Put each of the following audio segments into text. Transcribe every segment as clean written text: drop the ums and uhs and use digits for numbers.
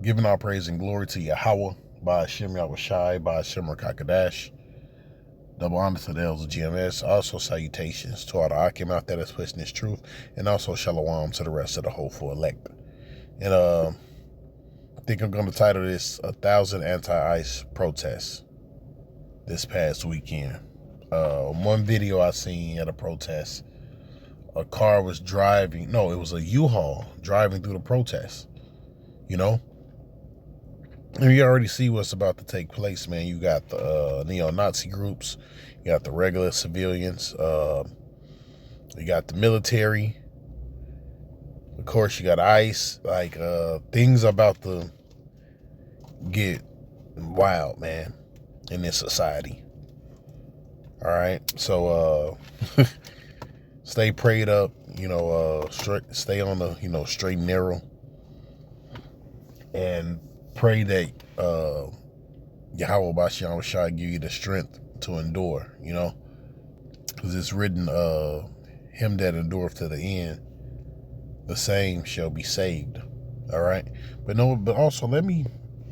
Giving all praise and glory to Yahweh, by Hashem Yahushai, by Hashem Rakakadash. Double honor to the elders of GMS. Also salutations to all the Akim out there that's pushing this truth. And also shalom to the rest of the hopeful elect. And I think I'm going to title this 1,000 Anti-ICE Protests this past weekend. One video I seen at a protest, a car was driving, no, it was a U-Haul driving through the protest, you know? And you already see what's about to take place, man. You got the neo-Nazi groups, you got the regular civilians, you got the military, of course you got ICE. Like, things about to get wild, man, in this society. All right, so stay prayed up, stay on the straight and narrow, and pray that Yahweh Bashan shall give you the strength to endure, because it's written, him that endureth to the end, the same shall be saved. All right, but also let me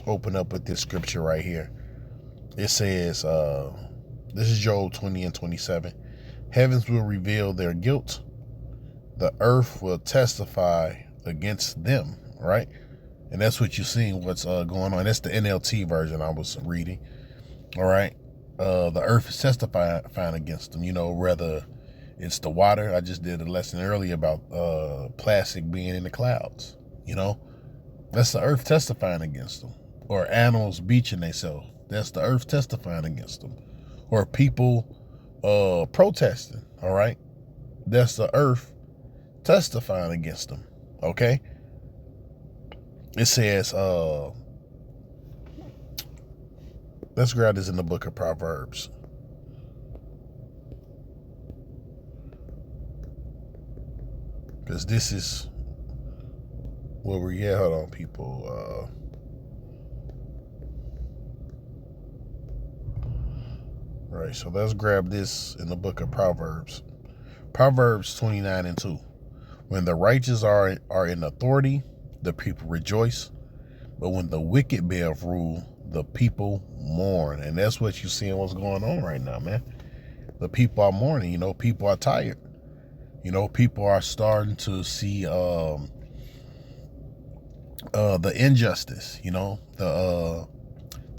open up with this scripture right here. It says, this is Job 20:27. Heavens will reveal their guilt. The earth will testify against them, right? And that's what you're seeing, what's going on. That's the NLT version I was reading. All right. The earth is testifying against them, whether it's the water. I just did a lesson earlier about plastic being in the clouds, That's the earth testifying against them. Or animals beaching themselves. That's the earth testifying against them. Or people protesting, all right? That's the earth testifying against them, okay? It says, let's grab this in the book of Proverbs. Because this is where we're at. Hold on, people. All right, so let's grab this in the book of Proverbs. Proverbs 29:2. When the righteous are in authority, the people rejoice. But when the wicked bear rule, the people mourn. And that's what you're seeing what's going on right now, man. The people are mourning, people are tired. People are starting to see the injustice, the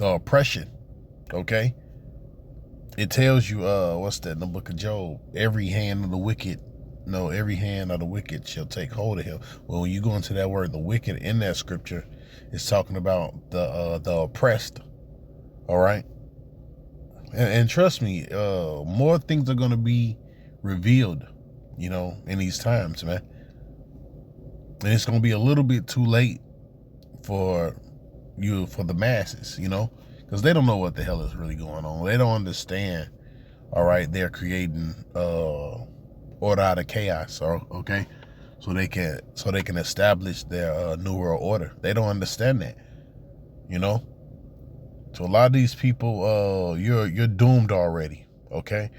oppression, okay? It tells you, what's that in the book of Job? Every hand of the wicked shall take hold of him. Well, when you go into that word, the wicked, in that scripture, it's talking about the oppressed. All right. And trust me, more things are going to be revealed, in these times, man. And it's going to be a little bit too late for the masses, because they don't know what the hell is really going on. They don't understand. All right. They're creating, order out of chaos, okay, so they can establish their new world order. They don't understand that, So a lot of these people, you're doomed already, okay.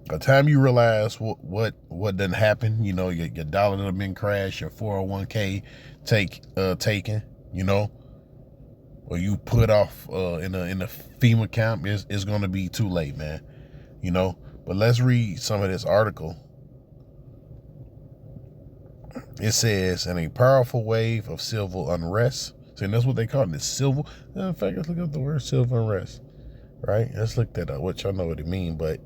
By the time you realize what done happened, your dollar done been crashed, your 401k taken, or you put off in a FEMA camp, is going to be too late, man, But let's read some of this article. It says, in a powerful wave of civil unrest. See, that's what they call it. It's civil. In fact, let's look up the word civil unrest. Right? Let's look that up, which I know what it means, but,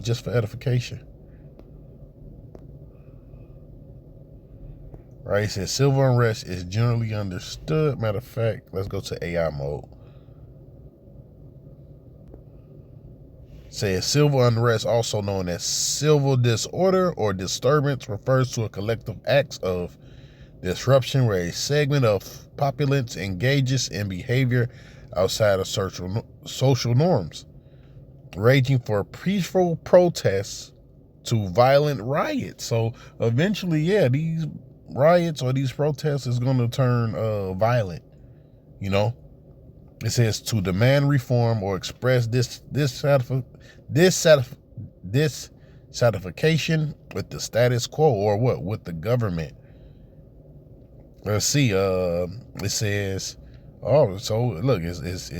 just for edification. Right? It says civil unrest is generally understood. Matter of fact, let's go to AI mode. Says civil unrest, also known as civil disorder or disturbance, refers to a collective acts of disruption where a segment of populace engages in behavior outside of social norms, ranging from peaceful protests to violent riots. So eventually, these riots or these protests is going to turn violent, It says to demand reform or express dissatisfaction with the status quo, or what? With the government. Let's see. It says, oh, so look, it's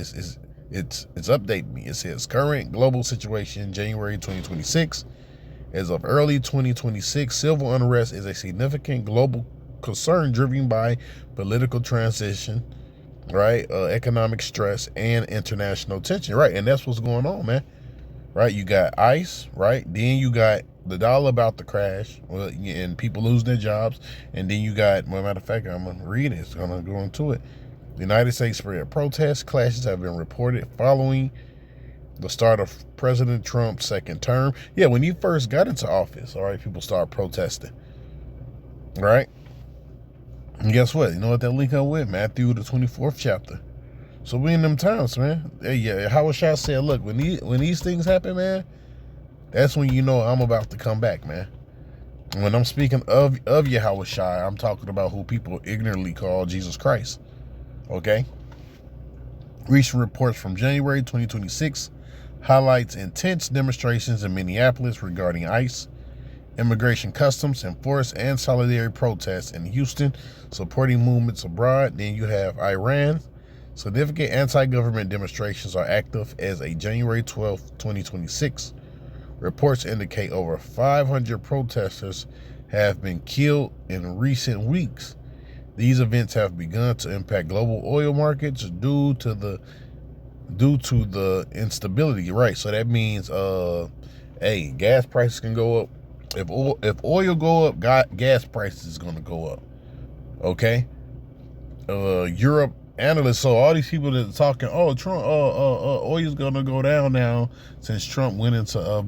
updating me. It says current global situation, January 2026. As of early 2026, civil unrest is a significant global concern driven by political transition, right? Economic stress and international tension, right? And that's what's going on, man. Right? You got ICE, right? Then you got the dollar about to crash, and people losing their jobs. And then you got, well, matter of fact, I'm going to read it. It's going to go into it. The United States spread protests. Clashes have been reported following the start of President Trump's second term. Yeah, when he first got into office, all right, people started protesting, right? And guess what? You know what that link up with? Matthew, the 24th chapter. So we in them times, man. Yeah, Howard Shah said, look, when these things happen, man, that's when you know I'm about to come back, man. When I'm speaking of Yahweh Shai, I'm talking about who people ignorantly call Jesus Christ, okay? Recent reports from January 2026 highlights intense demonstrations in Minneapolis regarding ICE, immigration customs enforcement, and solidarity protests in Houston supporting movements abroad. Then you have Iran. Significant anti-government demonstrations are active as a January 12, 2026. Reports indicate over 500 protesters have been killed in recent weeks. These events have begun to impact global oil markets due to the instability, right? So that means, hey, gas prices can go up. If oil go up, gas prices is going to go up. Okay. Europe analysts. So all these people that are talking, oh, Trump, oil's going to go down now since Trump went into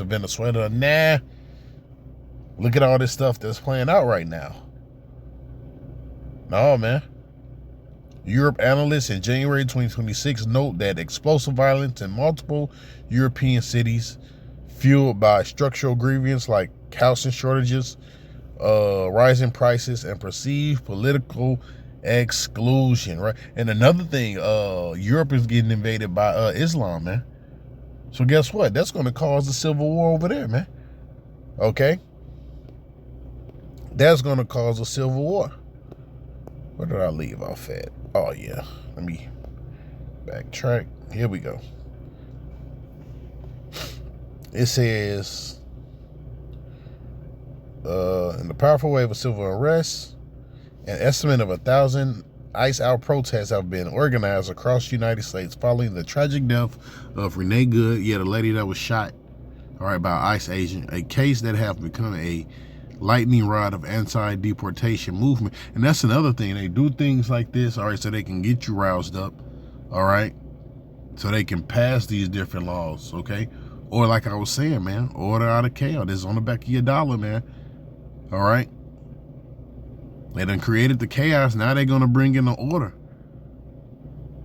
Venezuela. Nah. Look at all this stuff that's playing out right now. No, man. Europe analysts in January 2026 note that explosive violence in multiple European cities, fueled by structural grievances like housing shortages, rising prices, and perceived political exclusion, right? And another thing, Europe is getting invaded by Islam, man. So guess what? That's going to cause a civil war over there, man. Okay? That's going to cause a civil war. Where did I leave off at? Oh, yeah. Let me backtrack. Here we go. It says, in the powerful wave of civil unrest, an estimate of 1,000 ICE-out protests have been organized across the United States following the tragic death of Renee Good, the lady that was shot, all right, by an ICE agent, a case that have become a lightning rod of anti-deportation movement. And that's another thing. They do things like this, all right, so they can get you roused up, all right, so they can pass these different laws, okay? Or like I was saying, man, order out of chaos. This is on the back of your dollar, man, all right? They done created the chaos. Now they're going to bring in the order.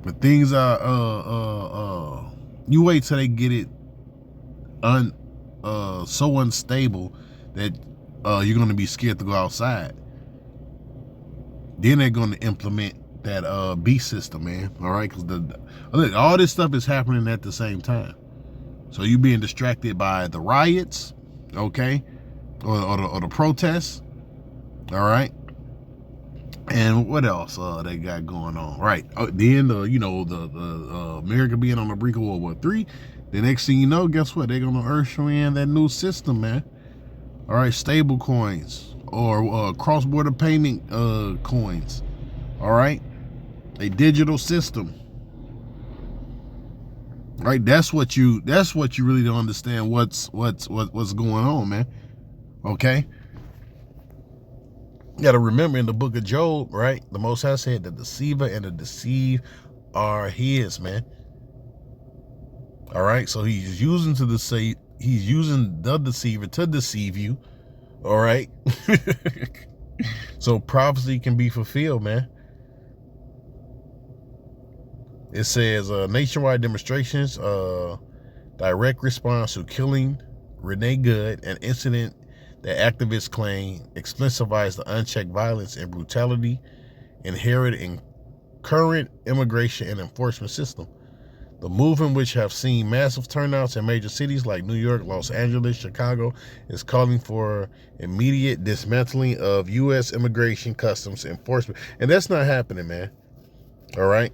But things are, you wait till they get it so unstable that you're going to be scared to go outside. Then they're going to implement that B system, man. All right, because look, all this stuff is happening at the same time. So you being distracted by the riots, okay, or the protests, all right. And what else they got going on, right? Then the America being on the brink of World War III. The next thing you know, guess what? They're gonna usher in that new system, man. All right, stable coins or cross-border payment coins. All right, a digital system. Right, that's what you really don't understand. What's going on, man? Okay. You got to remember in the book of Job, right? The Most High said the deceiver and the deceived are his, man. All right, so he's using the deceiver to deceive you. All right. So prophecy can be fulfilled, man. It says nationwide demonstrations, direct response to killing Renee Good, an incident that activists claim exemplifies the unchecked violence and brutality inherent in current immigration and enforcement system. The movement, which have seen massive turnouts in major cities like New York, Los Angeles, Chicago, is calling for immediate dismantling of U.S. immigration customs enforcement. And that's not happening, man. All right?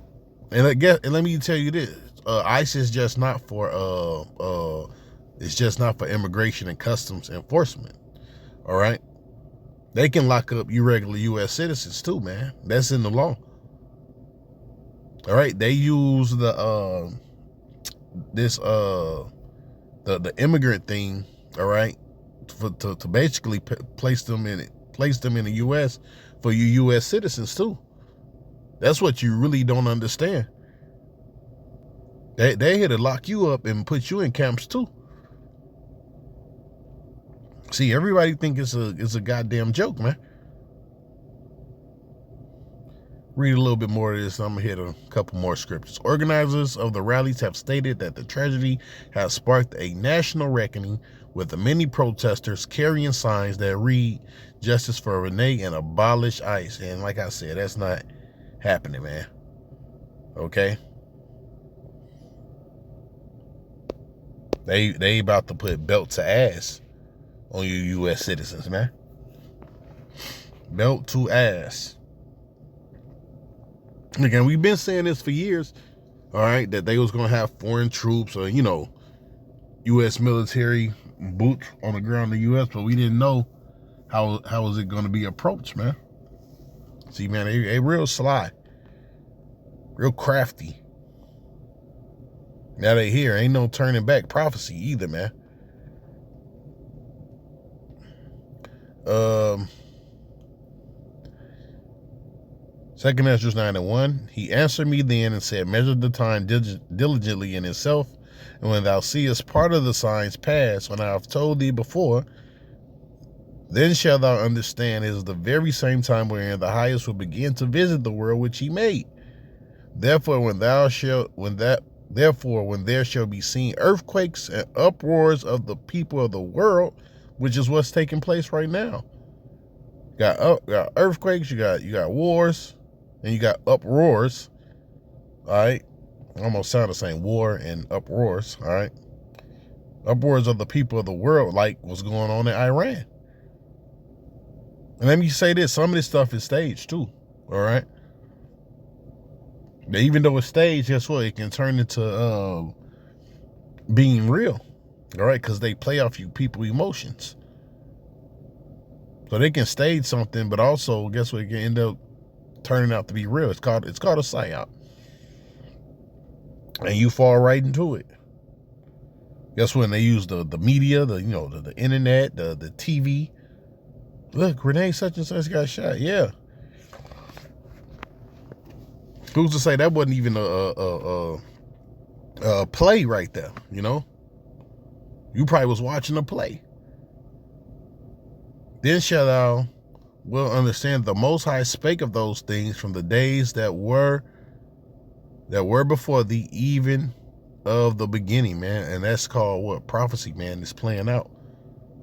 And let me tell you this. ICE is just not for it's just not for immigration and customs enforcement. All right? They can lock up irregular U.S. citizens too, man. That's in the law. All right, they use the immigrant thing, all right, to basically place them in the U.S. for you U.S. citizens too. That's what you really don't understand. They here to lock you up and put you in camps too. See, everybody think it's a goddamn joke, man. Read a little bit more of this. I'm going to hit a couple more scriptures. Organizers of the rallies have stated that the tragedy has sparked a national reckoning, with the many protesters carrying signs that read "Justice for Renee" and "Abolish ICE." And like I said, that's not happening, man. Okay? They about to put belt to ass on you U.S. citizens, man. Belt to ass. Again, we've been saying this for years, all right, that they was going to have foreign troops or, U.S. military boots on the ground in the U.S., but we didn't know how was it going to be approached, man. See, man, they real sly, real crafty. Now they here. Ain't no turning back prophecy either, man. 2 Ezra 9:1, he answered me then and said, measure the time diligently in itself, and when thou seest part of the signs pass, when I have told thee before, then shalt thou understand it is the very same time wherein the highest will begin to visit the world which he made. Therefore, when there shall be seen earthquakes and uproars of the people of the world, which is what's taking place right now. Got earthquakes, you got wars, and you got uproars. All right, almost sound the same. War and uproars. All right, uproars of the people of the world, like what's going on in Iran. And let me say this: some of this stuff is staged too. All right, but even though it's staged, guess what? It can turn into being real. All right, because they play off you people emotions. So they can stage something, but also guess what? It can end up turning out to be real. It's called a psyop, and you fall right into it. Guess when they use the media, the internet, the TV. Look, Renee such and such got shot. Yeah. Who's to say that wasn't even a play right there? You probably was watching a play. Then shall thou will understand the Most High spake of those things from the days that were before thee, even of the beginning, man. And that's called what? Prophecy, man. It's playing out.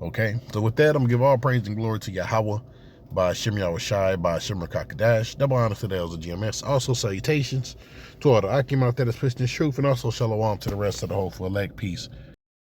Okay? So with that, I'm going to give all praise and glory to Yahweh, by Shem Yahushai, by Shem Rakakadash. Double honor to the elders of GMS. Also salutations to all the Akim out there that's pushing the truth, and also shalom to the rest of the hopeful elect. Peace.